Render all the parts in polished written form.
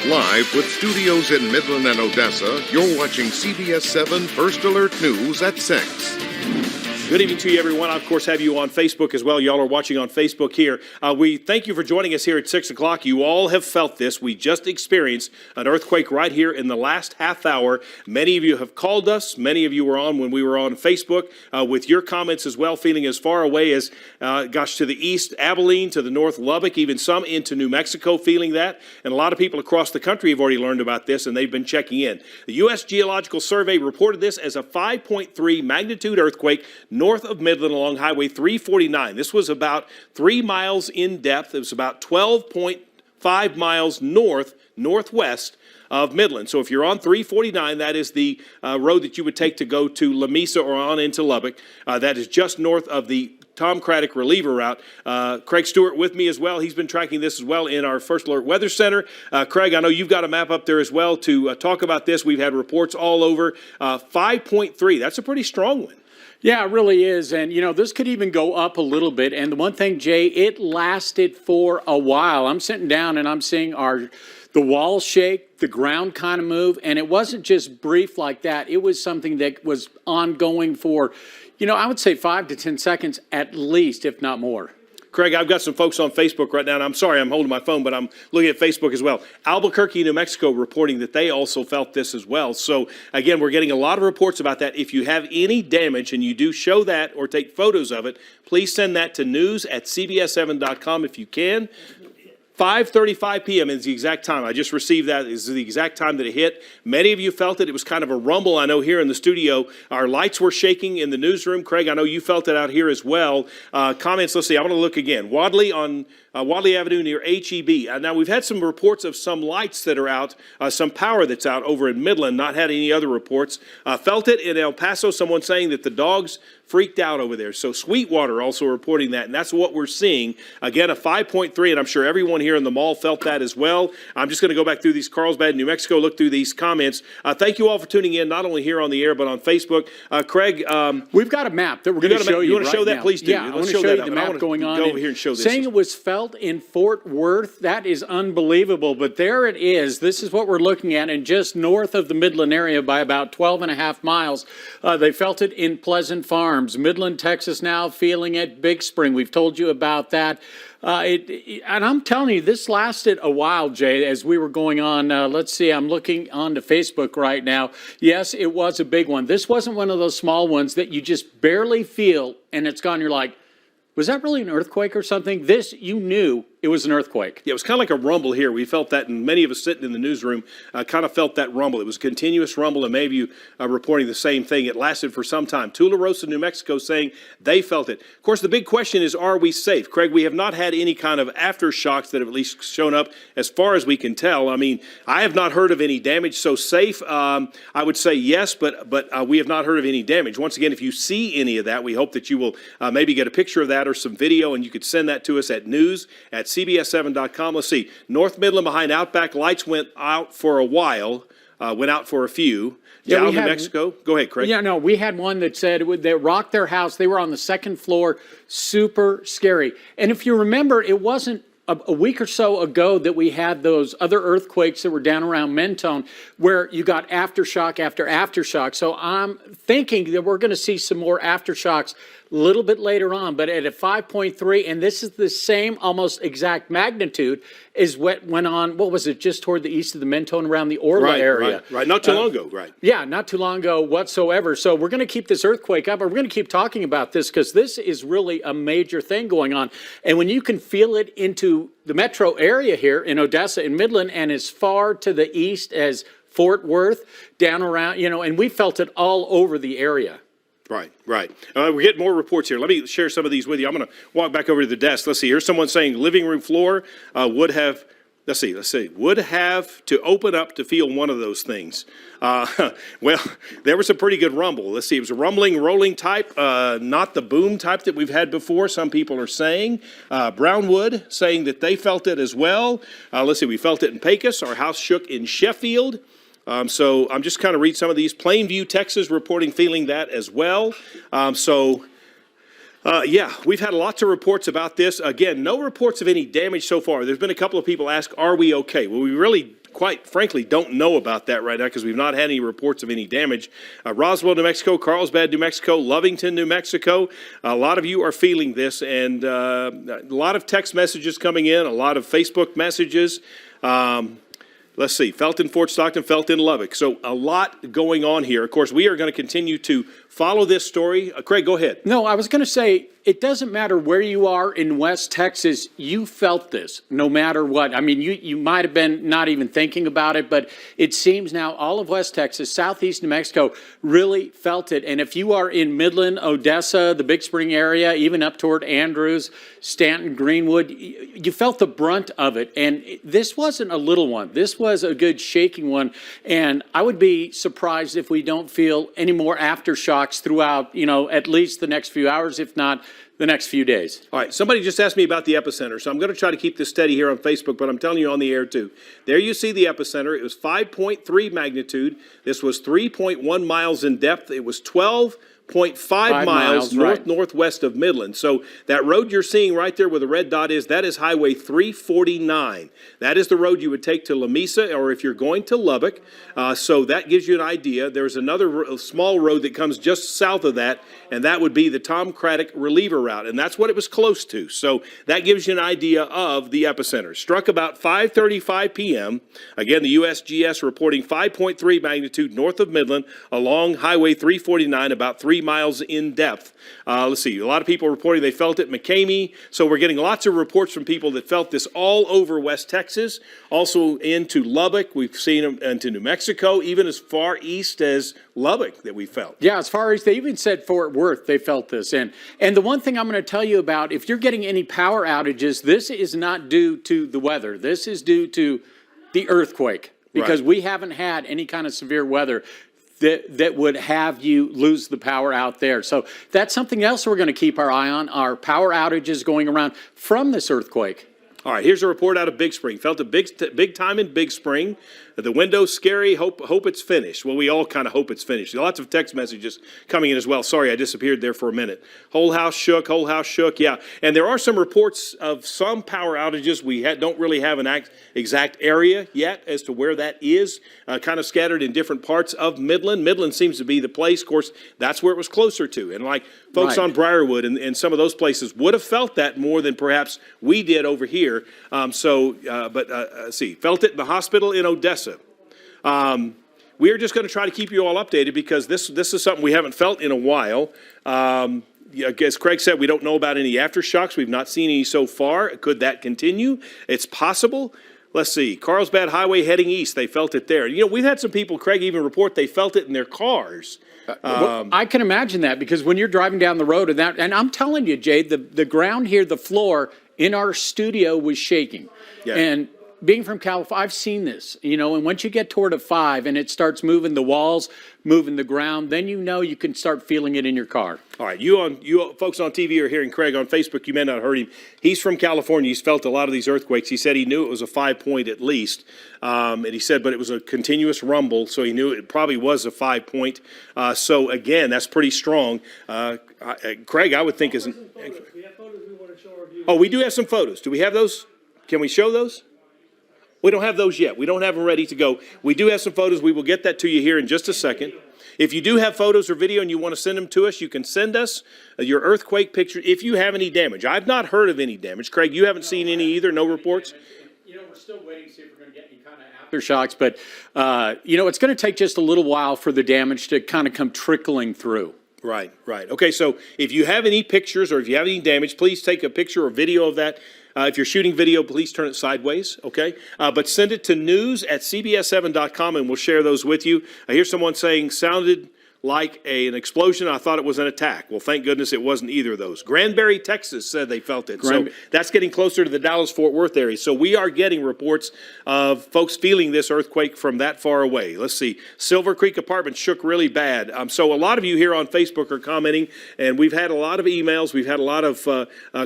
Live with studios in Midland and Odessa, you're watching CBS 7 First Alert News at 6. Good evening to you, everyone. I, of course, have you on Facebook as well. Y'all are watching on Facebook here. We thank you for joining us here at 6 o'clock. You all have felt this. We just experienced an earthquake right here in the last half hour. Many of you have called us. Many of you were on when we were on Facebook with your comments as well, feeling as far away as, to the east, Abilene, to the north, Lubbock, even some into New Mexico feeling that. And a lot of people across the country have already learned about this, and they've been checking in. The U.S. Geological Survey reported this as a 5.3 magnitude earthquake north of Midland along Highway 349. This was about 3 miles in depth. It was about 12.5 miles northwest of Midland. So if you're on 349, that is the road that you would take to go to Lamesa or on into Lubbock. That is just north of the Tom Craddock reliever route. Craig Stewart with me as well. He's been tracking this as well in our First Alert Weather Center. Craig, I know you've got a map up there as well to talk about this. We've had reports all over. 5.3, that's a pretty strong one. Yeah, it really is. And, you know, this could even go up a little bit. And the one thing, Jay, it lasted for a while. I'm sitting down and I'm seeing the walls shake, the ground kind of move. And it wasn't just brief like that. It was something that was ongoing for, you know, I would say 5 to 10 seconds at least, if not more. Craig, I've got some folks on Facebook right now, and I'm sorry I'm holding my phone, but I'm looking at Facebook as well. Albuquerque, New Mexico, reporting that they also felt this as well. So, again, we're getting a lot of reports about that. If you have any damage and you do show that or take photos of it, please send that to news@cbs7.com if you can. 5:35 p.m. is the exact time. I just received that. Is the exact time that it hit. Many of you felt it. It was kind of a rumble. I know here in the studio, our lights were shaking in the newsroom. Craig, I know you felt it out here as well. Comments, let's see. I'm going to look again. Wadley on Wadley Avenue near HEB. Now, we've had some reports of some lights that are out, some power that's out over in Midland, not had any other reports. Felt it in El Paso, someone saying that the dogs freaked out over there. So Sweetwater also reporting that, and that's what we're seeing. Again, a 5.3, and I'm sure everyone here in the mall felt that as well. I'm just going to go back through these Carlsbad, New Mexico, look through these comments. Thank you all for tuning in, not only here on the air, but on Facebook. Craig. We've got a map that we're going to show you. You want to show that? Please do. Yeah, I want to show you the map going on. Go over here and show this. Saying it was felt in Fort Worth, that is unbelievable, but there it is. This is what we're looking at, and just north of the Midland area by about 12.5 miles. They felt it in Pleasant Farms. Midland, Texas now feeling it. Big Spring, we've told you about that. And I'm telling you, this lasted a while, Jay, as we were going on. Let's see, I'm looking onto Facebook right now. Yes, it was a big one. This wasn't one of those small ones that you just barely feel, and it's gone. You're like, was that really an earthquake or something? This, you knew it was an earthquake. Yeah, it was kind of like a rumble here. We felt that, and many of us sitting in the newsroom kind of felt that rumble. It was a continuous rumble, and maybe you reporting the same thing. It lasted for some time. Tularosa, New Mexico, saying they felt it. Of course, the big question is, are we safe? Craig, we have not had any kind of aftershocks that have at least shown up as far as we can tell. I mean, I have not heard of any damage. So safe, I would say yes, but we have not heard of any damage. Once again, if you see any of that, we hope that you will maybe get a picture of that or some video, and you could send that to us at news@cbs7.com. Let's see. North Midland behind Outback, lights went out for a while, went out for a few. Yeah, Down New Mexico. Go ahead, Craig. Yeah, no, we had one that said they rocked their house. They were on the second floor. Super scary. And if you remember, it wasn't a week or so ago that we had those other earthquakes that were down around Mentone where you got aftershock after aftershock. So I'm thinking that we're going to see some more aftershocks a little bit later on, but at a 5.3, and this is the same almost exact magnitude as what went on, what was it, just toward the east of the Mentone around the Orla area. Right, not too long ago, right. Yeah, not too long ago whatsoever. So we're going to keep this earthquake up, and we're going to keep talking about this because this is really a major thing going on. And when you can feel it into the metro area here in Odessa and Midland and as far to the east as Fort Worth, down around, you know, and we felt it all over the area. Right. We're getting more reports here. Let me share some of these with you. I'm going to walk back over to the desk. Let's see. Here's someone saying living room floor would have, let's see, would have to open up to feel one of those things. Well, there was a pretty good rumble. Let's see. It was a rumbling, rolling type, not the boom type that we've had before, some people are saying. Brownwood saying that they felt it as well. Let's see. We felt it in Pecos. Our house shook in Sheffield. So I'm just kind of read some of these. Plainview, Texas, reporting feeling that as well. Yeah, we've had lots of reports about this. Again, no reports of any damage so far. There's been a couple of people ask, are we okay? Well, we really quite frankly don't know about that right now because we've not had any reports of any damage. Roswell, New Mexico, Carlsbad, New Mexico, Lovington, New Mexico. A lot of you are feeling this, and a lot of text messages coming in, a lot of Facebook messages. Let's see, Felton, Fort Stockton, Felton, Lubbock. So a lot going on here. Of course, we are going to continue to follow this story. Craig, go ahead. No, I was going to say, it doesn't matter where you are in West Texas, you felt this no matter what. I mean, you might have been not even thinking about it, but it seems now all of West Texas, southeast New Mexico really felt it. And if you are in Midland, Odessa, the Big Spring area, even up toward Andrews, Stanton, Greenwood, you felt the brunt of it. And this wasn't a little one. This was a good shaking one. And I would be surprised if we don't feel any more aftershocks throughout, at least the next few hours, if not the next few days. All right, somebody just asked me about the epicenter, so I'm going to try to keep this steady here on Facebook, but I'm telling you on the air too. There you see the epicenter. It was 5.3 magnitude. This was 3.1 miles in depth. It was 12.5 miles northwest of Midland. So that road you're seeing right there where the red dot is, that is Highway 349. That is the road you would take to Lamesa, or if you're going to Lubbock. So that gives you an idea. There's another small road that comes just south of that, and that would be the Tom Craddock reliever route, and that's what it was close to. So that gives you an idea of the epicenter. Struck about 5:35 p.m. Again, the USGS reporting 5.3 magnitude north of Midland along Highway 349, about 3 miles in depth. Let's see, a lot of people reporting they felt it in McCamey, so we're getting lots of reports from people that felt this all over West Texas, also into Lubbock. We've seen them into New Mexico, even as far east as Lubbock that we felt. Yeah, as far as they even said Fort Worth, they felt this. And the one thing I'm going to tell you about, if you're getting any power outages, this is not due to the weather. This is due to the earthquake, because we haven't had any kind of severe weather that would have you lose the power out there. So that's something else we're going to keep our eye on, our power outages going around from this earthquake. All right, here's a report out of Big Spring. Felt a big time in Big Spring. The window's scary. Hope it's finished. Well, we all kind of hope it's finished. Lots of text messages coming in as well. Sorry, I disappeared there for a minute. Whole house shook. Whole house shook. Yeah, and there are some reports of some power outages. We don't really have an exact area yet as to where that is. Kind of scattered in different parts of Midland. Midland seems to be the place. Of course, that's where it was closer to. And like folks on Briarwood and some of those places would have felt that more than perhaps we did over here. See, felt it in the hospital in Odessa. We are just going to try to keep you all updated because this is something we haven't felt in a while. As Craig said, we don't know about any aftershocks. We've not seen any so far. Could that continue? It's possible. Let's see. Carlsbad Highway heading east. They felt it there. We've had some people, Craig, even report they felt it in their cars. Well, I can imagine that, because when you're driving down the road and I'm telling you, Jay, the ground here, the floor in our studio was shaking. Yeah. And being from California, I've seen this, and once you get toward a 5 and it starts moving the walls, moving the ground, then you can start feeling it in your car. All right, you folks on TV are hearing Craig on Facebook. You may not have heard him. He's from California. He's felt a lot of these earthquakes. He said he knew it was a 5-point at least, and he said, but it was a continuous rumble, so he knew it probably was a 5-point. So again, that's pretty strong. Craig, I would think isn't. We have photos we want to show our viewers. Oh, we do have some photos. Do we have those? Can we show those? We don't have those yet. We don't have them ready to go. We do have some photos. We will get that to you here in just a second. If you do have photos or video and you want to send them to us, you can send us your earthquake picture if you have any damage. I've not heard of any damage. Craig, you haven't seen any either? No reports? We're still waiting to see if we're going to get any kind of aftershocks, but, it's going to take just a little while for the damage to kind of come trickling through. Right. Okay, so if you have any pictures or if you have any damage, please take a picture or video of that. If you're shooting video, please turn it sideways, okay? But send it to news@cbs7.com and we'll share those with you. I hear someone saying, sounded like an explosion. I thought it was an attack. Well, thank goodness it wasn't either of those. Granbury, Texas said they felt it. So that's getting closer to the Dallas-Fort Worth area. So we are getting reports of folks feeling this earthquake from that far away. Let's see. Silver Creek Apartments shook really bad. So a lot of you here on Facebook are commenting, and we've had a lot of emails. We've had a lot of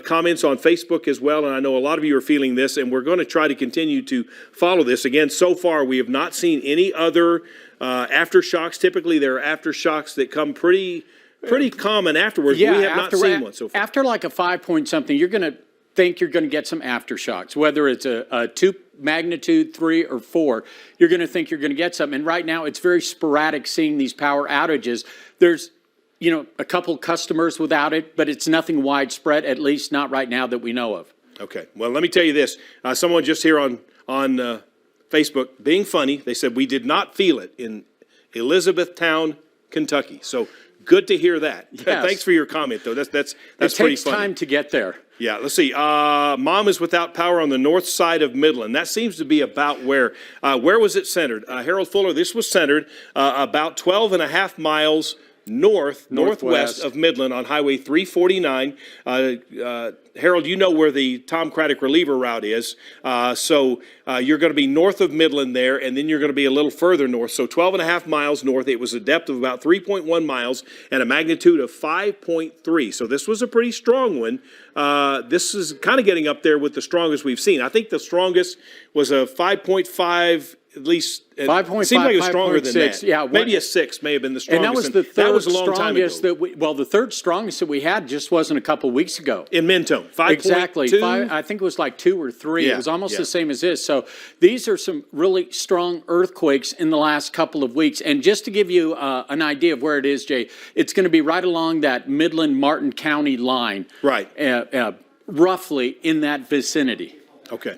comments on Facebook as well, and I know a lot of you are feeling this, and we're going to try to continue to follow this. Again, so far we have not seen any other aftershocks. Typically, there are aftershocks that come pretty common afterwards. Yeah, we have not seen one so far. After like a 5-point something, think you're going to get some aftershocks, whether it's a 2 magnitude, 3 or 4, you're going to think you're going to get some. And right now it's very sporadic seeing these power outages. There's, a couple customers without it, but it's nothing widespread, at least not right now that we know of. Okay. Well, let me tell you this. Someone just here on Facebook, being funny, they said we did not feel it in Elizabethtown, Kentucky. So good to hear that. Yes. Thanks for your comment, though. That's It pretty takes funny. time to get there. Yeah, let's see. Mom is without power on the north side of Midland. That seems to be about where was it centered? Harold Fuller, this was centered about 12 and a half miles northwest of Midland on Highway 349. Harold, you know where the Tom Craddock reliever route is. So you're going to be north of Midland there, and then you're going to be a little further north. So 12 and a half miles north. It was a depth of about 3.1 miles and a magnitude of 5.3. So this was a pretty strong one. This is kind of getting up there with the strongest we've seen. I think the strongest was a 5.5. At least, it 5.5, seemed like it was stronger than 5.6, that. yeah, Maybe a 6 may have been the strongest. And that was the third that was a long strongest time ago. the third strongest that we had just wasn't a couple weeks ago. In Mentone, 5.2. Exactly. I think it was like 2 or 3. Yeah, it was almost yeah. the same as this. So these are some really strong earthquakes in the last couple of weeks. And just to give you an idea of where it is, Jay, it's going to be right along that Midland-Martin County line. Right. Roughly in that vicinity. Okay.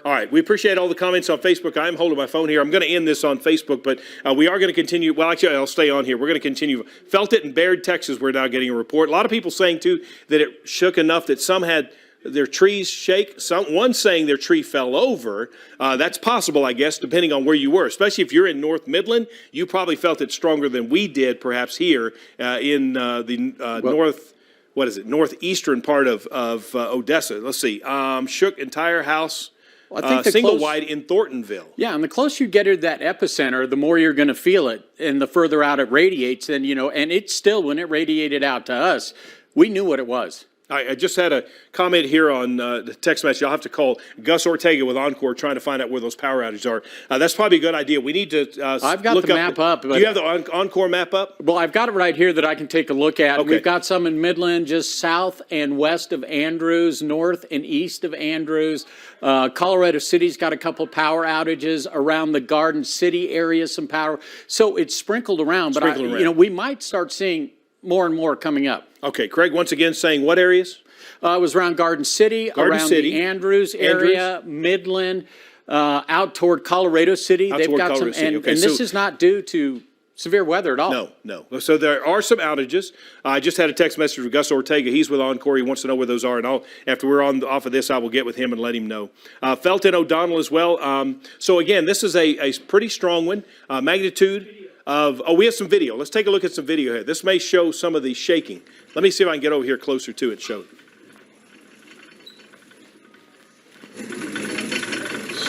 All right. We appreciate all the comments on Facebook. I'm holding my phone here. I'm going to end this on Facebook, but we are going to continue. Well, actually, I'll stay on here. We're going to continue. Felt it in Baird, Texas. We're now getting a report. A lot of people saying, too, that it shook enough that some had their trees shake. One saying their tree fell over. That's possible, I guess, depending on where you were. Especially if you're in North Midland, you probably felt it stronger than we did, perhaps here in northeastern part of Odessa. Let's see. Shook entire house. Well, I think single wide in Thorntonville. Yeah, and the closer you get to that epicenter, the more you're going to feel it, and the further out it radiates. And and it's still, when it radiated out to us, we knew what it was. I just had a comment here on the text message. I'll have to call Gus Ortega with Encore trying to find out where those power outages are. That's probably a good idea. We need to I've got the map up. Do you have the Encore map up? Well, I've got it right here that I can take a look at. Okay. We've got some in Midland, just south and west of Andrews, north and east of Andrews. Colorado City's got a couple power outages around the Garden City area, some power. So it's sprinkled around, but we might start seeing more and more coming up. Okay, Craig, once again saying what areas? It was around Garden City, the Andrews area, Midland, out toward Colorado City. They've got some, and this is not due to severe weather at all. No. So there are some outages. I just had a text message from Gus Ortega. He's with Encore. He wants to know where those are, and after we're off of this, I will get with him and let him know. Felton O'Donnell as well. So again, this is a pretty strong one. Magnitude of, we have some video. Let's take a look at some video here. This may show some of the shaking. Let me see if I can get over here closer to it. Show.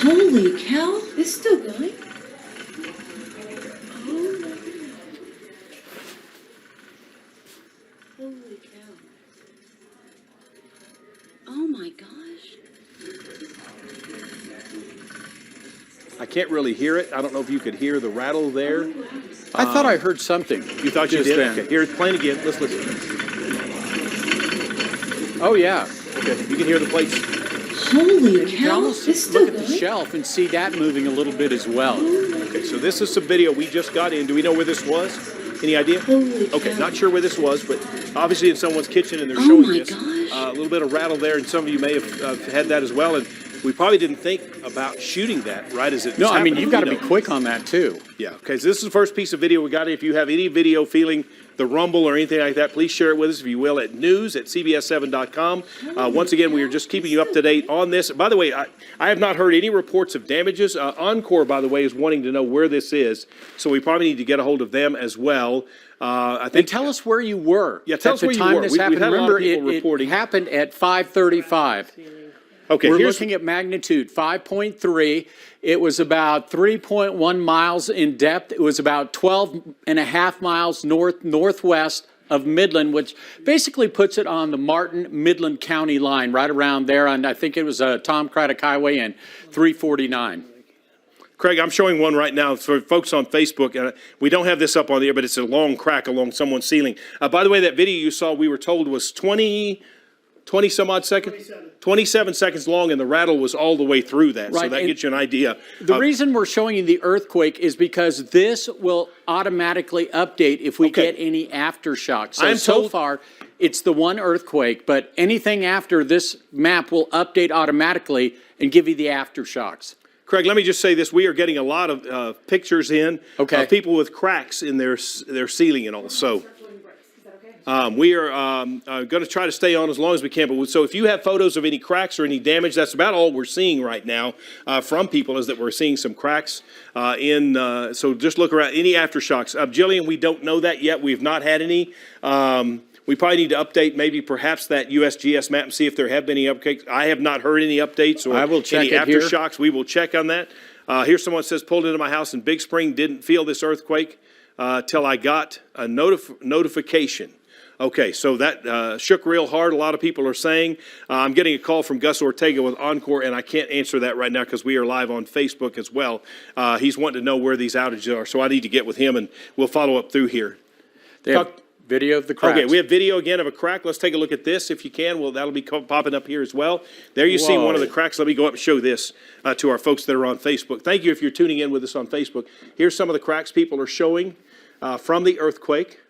Holy cow! It's still going. Oh my goodness. Holy cow. Oh my gosh. I can't really hear it. I don't know if you could hear the rattle there. I thought I heard something. You thought you just did? then. Okay, here it's playing again. Let's listen. Oh, yeah. Okay, you can hear the plates. Holy You can cow! almost It's still look at the going. shelf and see that moving a little bit as well. Okay, so this is some video we just got in. Do we know where this was? Any idea? Holy Okay, cow. not sure where this was, but obviously in someone's kitchen and they're Oh showing my this. gosh. A little bit of rattle there, and some of you may have had that as well. And we probably didn't think about shooting that right as it was No, I mean, happening, you've got to you be know. quick on that, too. Yeah, okay, so this is the first piece of video we got. If you have any video feeling the rumble or anything like that, please share it with us, if you will, at news@cbs7.com. Once again, we are just keeping you up to date on this. By the way, I have not heard any reports of damages. Encore, by the way, is wanting to know where this is, so we probably need to get a hold of them as well. I think. And tell us where you were. Yeah, tell us where you were. This We've happened. had a lot of Remember, people it reporting. happened at 5:35. Okay, We're here's looking at magnitude 5.3. It was about 3.1 miles in depth. It was about 12 and a half miles northwest of Midland, which basically puts it on the Martin-Midland County line, right around there. And I think it was Tom Craddock Highway and 349. Craig, I'm showing one right now for folks on Facebook. We don't have this up on the air, but it's a long crack along someone's ceiling. By the way, that video you saw, we were told was 20 20 some odd seconds? 27 seconds long, and the rattle was all the way through that. So Right, that and gets you an idea. The reason we're showing you the earthquake is because this will automatically update if we Okay. get any aftershocks. I'm So told- far, it's the one earthquake, but anything after this map will update automatically and give you the aftershocks. Craig, let me just say this. We are getting a lot of pictures in Okay. of people with cracks in their ceiling and all. So we are going to try to stay on as long as we can. But so if you have photos of any cracks or any damage, that's about all we're seeing right now from people is that we're seeing some cracks so just look around. Any aftershocks. Jillian, we don't know that yet. We've not had any. We probably need to update maybe perhaps that USGS map and see if there have been any updates. I have not heard any updates or I will check any it here. aftershocks. We will check on that. Here's someone that says, pulled into my house in Big Spring, didn't feel this earthquake till I got a notification. Okay, so that shook real hard. A lot of people are saying. I'm getting a call from Gus Ortega with Encore, and I can't answer that right now because we are live on Facebook as well. He's wanting to know where these outages are, so I need to get with him, and we'll follow up through here. They have video of the cracks. Okay, we have video again of a crack. Let's take a look at this if you can. Well, that'll be popping up here as well. There you see one of the cracks. Let me go up and show this to our folks that are on Facebook. Thank you if you're tuning in with us on Facebook. Here's some of the cracks people are showing from the earthquake.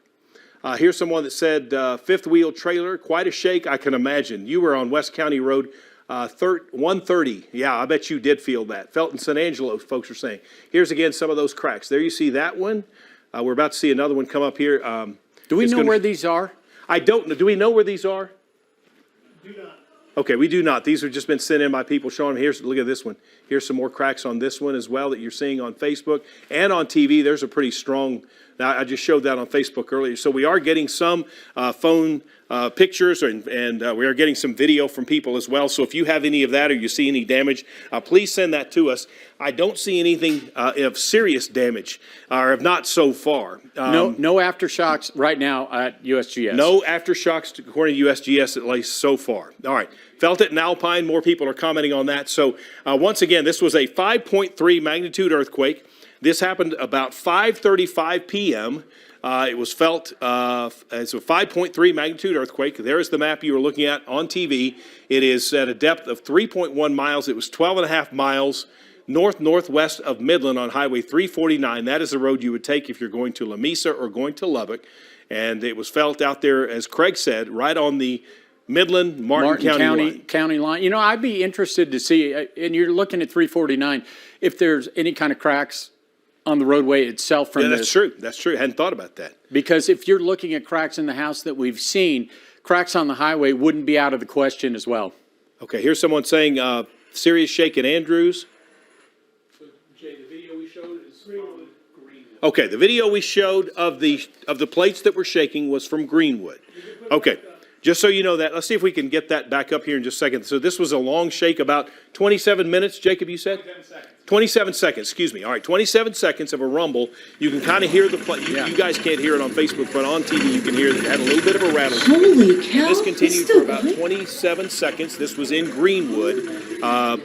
Here's someone that said, fifth wheel trailer, quite a shake, I can imagine. You were on West County Road 130. Yeah, I bet you did feel that. Felton San Angelo, folks are saying. Here's again some of those cracks. There you see that one. We're about to see another one come up here. Do we know where these are? I don't know. Do we know where these are? Do not. Okay, we do not. These have just been sent in by people showing. Look at this one. Here's some more cracks on this one as well that you're seeing on Facebook and on TV. There's a pretty strong. Now, I just showed that on Facebook earlier. So we are getting some phone pictures and we are getting some video from people as well. So if you have any of that or you see any damage, please send that to us. I don't see anything of serious damage, or if not so far. No aftershocks right now at USGS. No aftershocks, according to USGS, at least so far. All right. Felt it in Alpine. More people are commenting on that. So once again, this was a 5.3 magnitude earthquake. This happened about 5:35 p.m. It was felt as a 5.3 magnitude earthquake. There's the map you were looking at on TV. It is at a depth of 3.1 miles. It was 12.5 miles northwest of Midland on Highway 349. That is the road you would take if you're going to Lamesa or going to Lubbock. And it was felt out there, as Craig said, right on the Martin County line. You know, I'd be interested to see, and you're looking at 349, if there's any kind of cracks on the roadway itself from That's true. That's true. I hadn't thought about that. Because if you're looking at cracks in the house that we've seen, cracks on the highway wouldn't be out of the question as well. Okay, here's someone saying serious shake in Andrews. Jay, the video we showed is from Greenwood. Okay, the video we showed of the plates that were shaking was from Greenwood. Okay, just so you know that, let's see if we can get that back up here in just a second. So this was a long shake, about 27 minutes, Jacob, you said? 27 seconds. 27 seconds, excuse me. All right, 27 seconds of a rumble. You can kind of hear the plate. You guys can't hear it on Facebook, but on TV you can hear that it had a little bit of a rattle. Holy cow. This continued It's still for about going? 27 seconds. This was in Greenwood.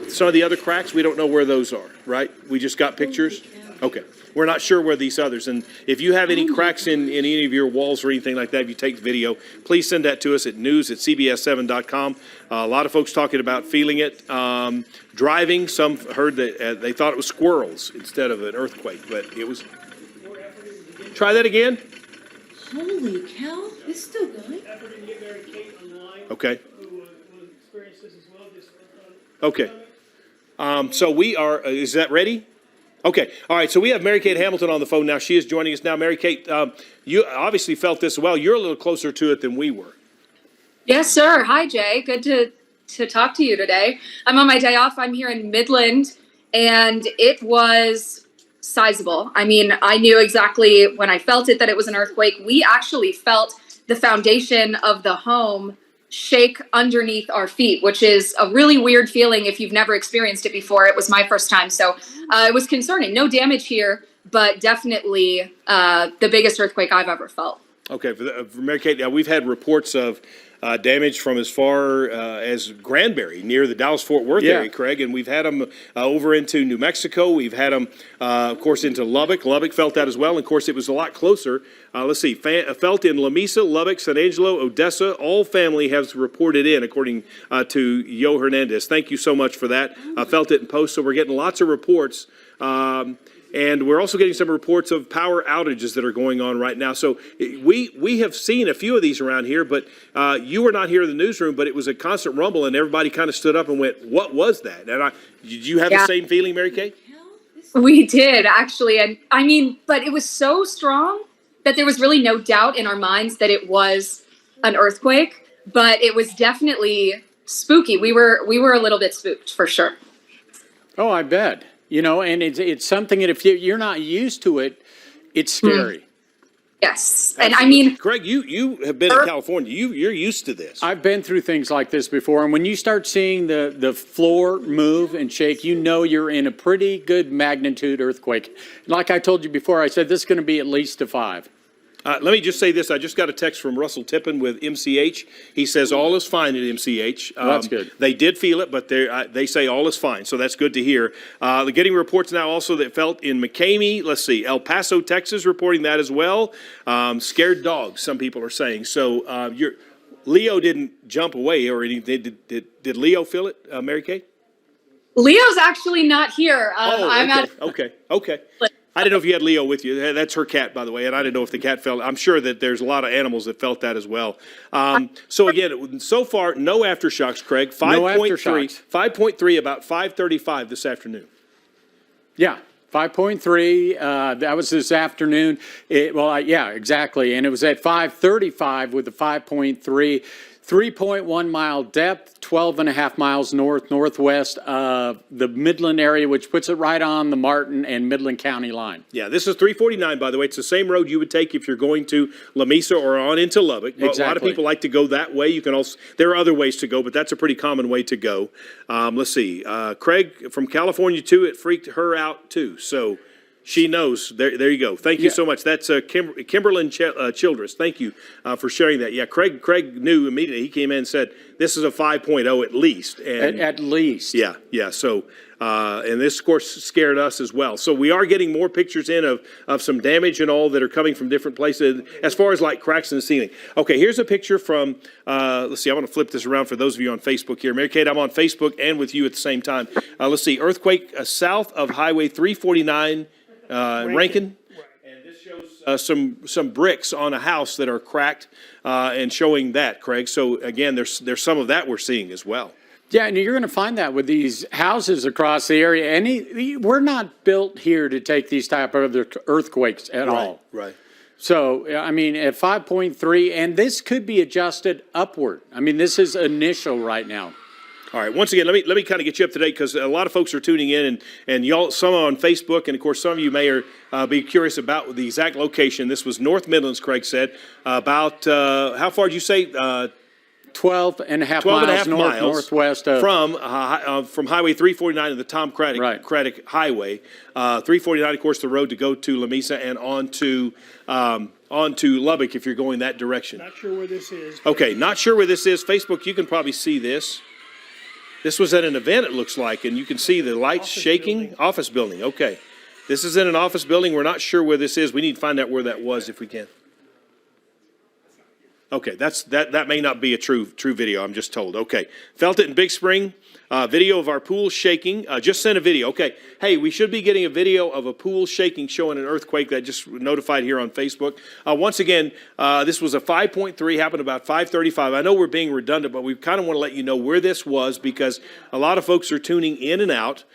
Some of the other cracks, we don't know where those are, right? We just got pictures? Okay. We're not sure where these others. And if you have any cracks in any of your walls or anything like that, if you take video, please send that to us at news@cbs7.com. A lot of folks talking about feeling it. Driving, some heard that they thought it was squirrels instead of an earthquake, but it was. Try that again. Holy cow. It's still going? Effort to get Mary Kate online. Okay. Who experienced this as well. Just Okay. So we are, is that ready? Okay. All right. So we have Mary Kate Hamilton on the phone now. She is joining us now. Mary Kate, you obviously felt this well. You're a little closer to it than we were. Yes, sir. Hi, Jay. Good to talk to you today. I'm on my day off. I'm here in Midland, and it was sizable. I mean, I knew exactly when I felt it that it was an earthquake. We actually felt the foundation of the home shake underneath our feet, which is a really weird feeling if you've never experienced it before. It was my first time, so it was concerning. No damage here, but definitely the biggest earthquake I've ever felt. Okay, for Mary Kate, we've had reports of damage from as far as Granbury near the Dallas-Fort Worth area, Craig, and we've had them over into New Mexico. We've had them, of course, into Lubbock. Lubbock felt that as well. And of course, it was a lot closer. Let's see, felt in Lamesa, Lubbock, San Angelo, Odessa. All family has reported in, according to Yo Hernandez. Thank you so much for that. Felt it in post, so we're getting lots of reports. And we're also getting some reports of power outages that are going on right now. So we have seen a few of these around here, but you were not here in the newsroom, but it was a constant rumble, and everybody kind of stood up and went, what was that? And did you have the same feeling, Mary Kay? We did, actually. And I mean, but it was so strong that there was really no doubt in our minds that it was an earthquake, but it was definitely spooky. We were a little bit spooked, for sure. Oh, I bet. You know, and it's something that if you're not used to it, it's scary. Yes. Absolutely. And I mean, Greg, you have been in California. You're used to this. I've been through things like this before. And when you start seeing the floor move and shake, you know you're in a pretty good magnitude earthquake. Like I told you before, I said this is going to be at least a 5. Let me just say this. I just got a text from Russell Tippin with MCH. He says all is fine at MCH. That's good. They did feel it, but they say all is fine, so that's good to hear. They're getting reports now also that felt in McCamey. Let's see, El Paso, Texas, reporting that as well. Scared dogs, some people are saying. So Leo didn't jump away or anything. Did Leo feel it, Mary Kay? Leo's actually not here. Okay. I didn't know if you had Leo with you. That's her cat, by the way, and I didn't know if the cat felt. I'm sure that there's a lot of animals that felt that as well. So again, so far, no aftershocks, Craig. 5.3, 5.3 about 5:35 this afternoon. Yeah, 5.3. That was this afternoon. Yeah, exactly. And it was at 5:35 with the 5.3. 3.1 mile depth, 12.5 miles northwest of the Midland area, which puts it right on the Martin and Midland County line. Yeah, this is 349, by the way. It's the same road you would take if you're going to Lamesa or on into Lubbock. Exactly. A lot of people like to go that way. You can also, there are other ways to go, but that's a pretty common way to go. Let's see. Craig from California, too, it freaked her out, too. So she knows. There you go. Thank you so much. That's Kimberlyn Childress. Thank you for sharing that. Yeah, Craig knew immediately. He came in and said, this is a 5.0 at least. And at least. Yeah. So, and this, of course, scared us as well. So we are getting more pictures in of some damage and all that are coming from different places as far as like cracks in the ceiling. Okay, here's a picture from, let's see, I want to flip this around for those of you on Facebook here. Mary Kate, I'm on Facebook and with you at the same time. Let's see, earthquake south of Highway 349. Rankin, and this shows some bricks on a house that are cracked and showing that, Craig. So again, there's some of that we're seeing as well. Yeah, and you're going to find that with these houses across the area. We're not built here to take these type of earthquakes at all. Right. So, I mean, at 5.3, and this could be adjusted upward. I mean, this is initial right now. All right. Once again, let me kind of get you up to date because a lot of folks are tuning in, and y'all, some on Facebook, and of course some of you may be curious about the exact location. This was North Midlands, Craig said. About how far did you say? 12.5 miles northwest of from Highway 349 to the Tom Craddock Highway. 349, of course, the road to go to Lamesa and onto Lubbock if you're going that direction. Not sure where this is. Okay, not sure where this is. Facebook, you can probably see this. This was at an event, it looks like, and you can see the lights shaking. Office building, okay. This is in an office building. We're not sure where this is. We need to find out where that was if we can. Okay, that may not be a true video, I'm just told. Okay, felt it in Big Spring. Video of our pool shaking. Just sent a video. Okay, hey, we should be getting a video of a pool shaking showing an earthquake that just notified here on Facebook. Once again, this was a 5.3, happened about 5:35. I know we're being redundant, but we kind of want to let you know where this was because a lot of folks are tuning in and out.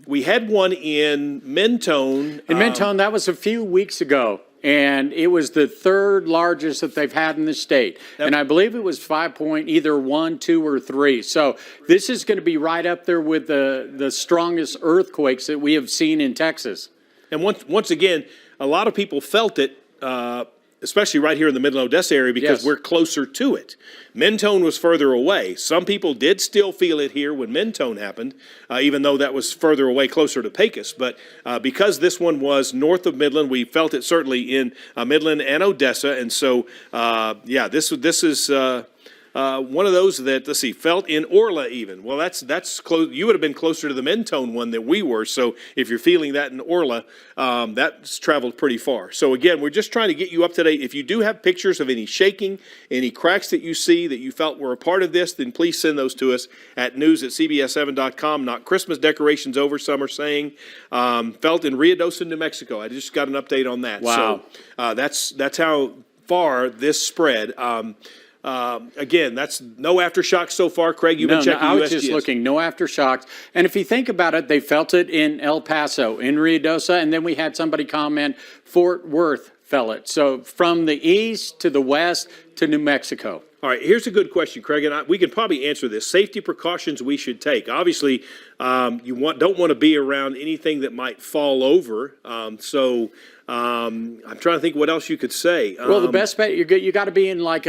We had one in Mentone. In Mentone, that was a few weeks ago. And it was the third largest that they've had in the state. Yep. And I believe it was 5.1, 2, or 3. So this is going to be right up there with the strongest earthquakes that we have seen in Texas. And once again, a lot of people felt it, especially right here in the Midland Odessa area because we're closer to it. Mentone was further away. Some people did still feel it here when Mentone happened, even though that was further away, closer to Pecos. But because this one was north of Midland, we felt it certainly in Midland and Odessa. And so, this is one of those that, let's see, felt in Orla even. Well, that's close. You would have been closer to the Mentone one than we were. So if you're feeling that in Orla, that's traveled pretty far. So again, we're just trying to get you up to date. If you do have pictures of any shaking, any cracks that you see that you felt were a part of this, then please send those to us at news@cbs7.com. Not Christmas decorations over, some are saying. Felt in Ruidoso, New Mexico. I just got an update on that. Wow. So that's how far this spread. Again, that's no aftershocks so far. Craig, you've been checking I was USGS. just looking, no aftershocks. And if you think about it, they felt it in El Paso, in Ruidoso, and then we had somebody comment Fort Worth felt it. So from the east to the west to New Mexico. All right, here's a good question, Craig, and we can probably answer this. Safety precautions we should take. Obviously, you don't want to be around anything that might fall over. I'm trying to think what else you could say. Well, the best bet, you got to be in like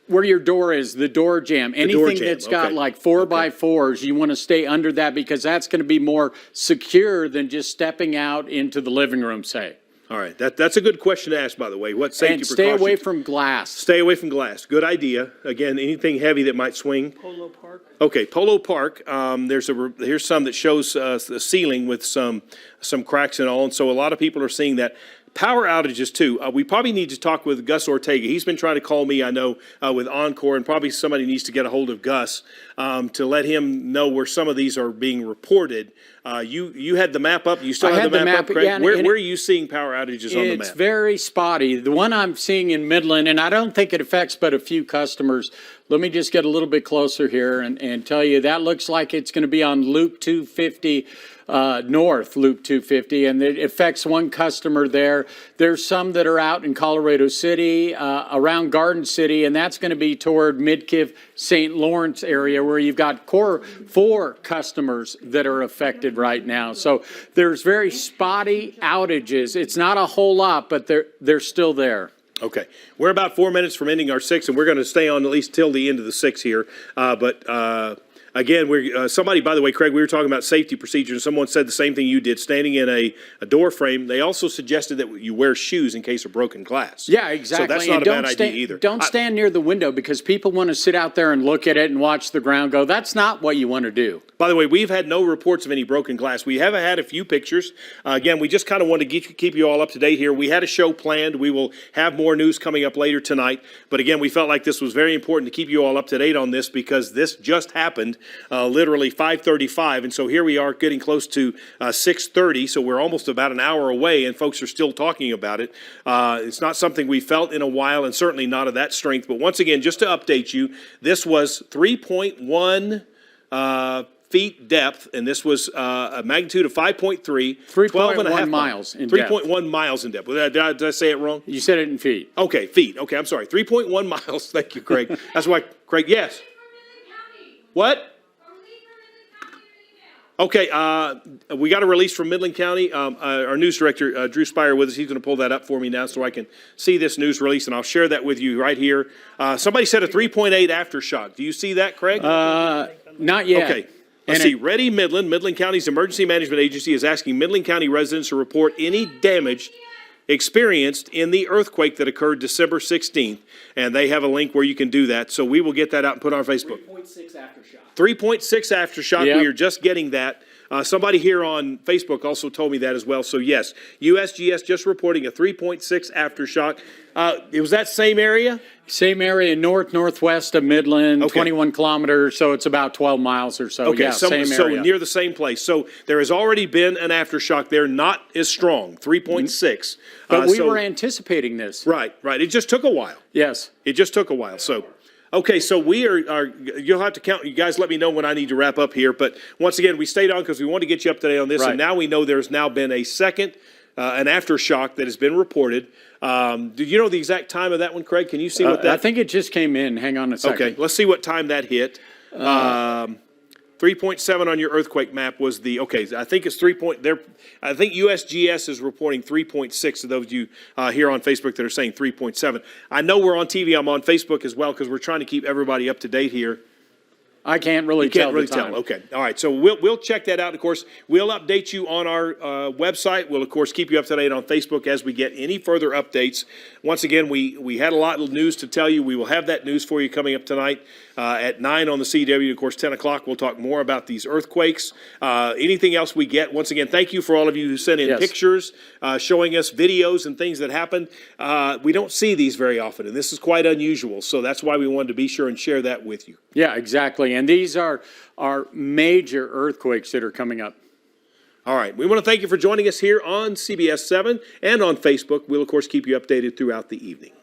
where your door is, the door jamb. Anything that's got like 4x4s, you want to stay under that because that's going to be more secure than just stepping out into the living room, say. All right, that's a good question to ask, by the way. What safety And stay precautions? away from glass. Stay away from glass. Good idea. Again, anything heavy that might swing. Polo Park. Okay, Polo Park. Here's some that shows the ceiling with some cracks and all, and so a lot of people are seeing that. Power outages too. We probably need to talk with Gus Ortega. He's been trying to call me, I know, with Encore, and probably somebody needs to get a hold of Gus to let him know where some of these are being reported. You had the map up. You still have the map up, Craig? Yeah, where are you seeing power outages on the map? It's very spotty. The one I'm seeing in Midland, and I don't think it affects but a few customers. Let me just get a little bit closer here and tell you that looks like it's going to be on Loop 250. North Loop 250, and it affects one customer there. There's some that are out in Colorado City, around Garden City, and that's going to be toward Midkiff, St. Lawrence area where you've got 4 customers that are affected right now. So there's very spotty outages. It's not a whole lot, but they're still there. Okay. We're about 4 minutes from ending our 6, and we're going to stay on at least till the end of the 6 here. Again, somebody, by the way, Craig, we were talking about safety procedures, and someone said the same thing you did, standing in a door frame. They also suggested that you wear shoes in case of broken glass. Yeah, exactly. So that's not a bad idea either. Don't stand near the window because people want to sit out there and look at it and watch the ground go. That's not what you want to do. By the way, we've had no reports of any broken glass. We have had a few pictures. Again, we just kind of want to keep you all up to date here. We had a show planned. We will have more news coming up later tonight. But again, we felt like this was very important to keep you all up to date on this because this just happened literally 5:35. And so here we are getting close to 6:30. So we're almost about an hour away and folks are still talking about it. It's not something we felt in a while and certainly not of that strength. But once again, just to update you, this was 3.1 feet depth, and this was a magnitude of 5.3, 3.1 miles in depth. 3.1 miles in depth. Did I say it wrong? You said it in feet. Okay, feet. Okay, I'm sorry. 3.1 miles. Thank you, Craig. That's why, Craig, yes. What? Okay, we got a release from Midland County. Our news director, Drew Spire, with us. He's going to pull that up for me now so I can see this news release, and I'll share that with you right here. Somebody said a 3.8 aftershock. Do you see that, Craig? Not yet. Okay. Let's see. Ready Midland. Midland County's Emergency Management Agency is asking Midland County residents to report any damage experienced in the earthquake that occurred December 16th. And they have a link where you can do that. So we will get that out and put it on Facebook. 3.6 aftershock. 3.6 aftershock. Yep. We are just getting that. Somebody here on Facebook also told me that as well. So yes, USGS just reporting a 3.6 aftershock. It was that same area? Same area, northwest of Midland, Okay. 21 kilometers, so it's about 12 miles or so. Okay, Yeah, so same area. near the same place. So there has already been an aftershock there, not as strong, 3.6. But we were anticipating this. Right. It just took a while. Yes. It just took a while. So, okay, so we are you'll have to count. You guys let me know when I need to wrap up here. But once again, we stayed on because we want to get you up to date on this. Right. And now we know there's now been a second, an aftershock that has been reported. Do you know the exact time of that one, Craig? Can you see what that? I think it just came in. Hang on a second. Okay, let's see what time that hit. 3.7 on your earthquake map was the, okay, I think it's 3 point, I think USGS is reporting 3.6 to those of you here on Facebook that are saying 3.7. I know we're on TV, I'm on Facebook as well because we're trying to keep everybody up to date here. I can't really You can't tell really the time. tell. Okay. All right. So we'll check that out. Of course, we'll update you on our website. We'll, of course, keep you up to date on Facebook as we get any further updates. Once again, we had a lot of news to tell you. We will have that news for you coming up tonight at 9 on the CW. Of course, 10 o'clock, we'll talk more about these earthquakes. Anything else we get, once again, thank you for all of you who sent in Yes. pictures, showing us videos and things that happened. We don't see these very often, and this is quite unusual. So that's why we wanted to be sure and share that with you. Yeah, exactly. And these are major earthquakes that are coming up. All right. We want to thank you for joining us here on CBS 7 and on Facebook. We'll, of course, keep you updated throughout the evening.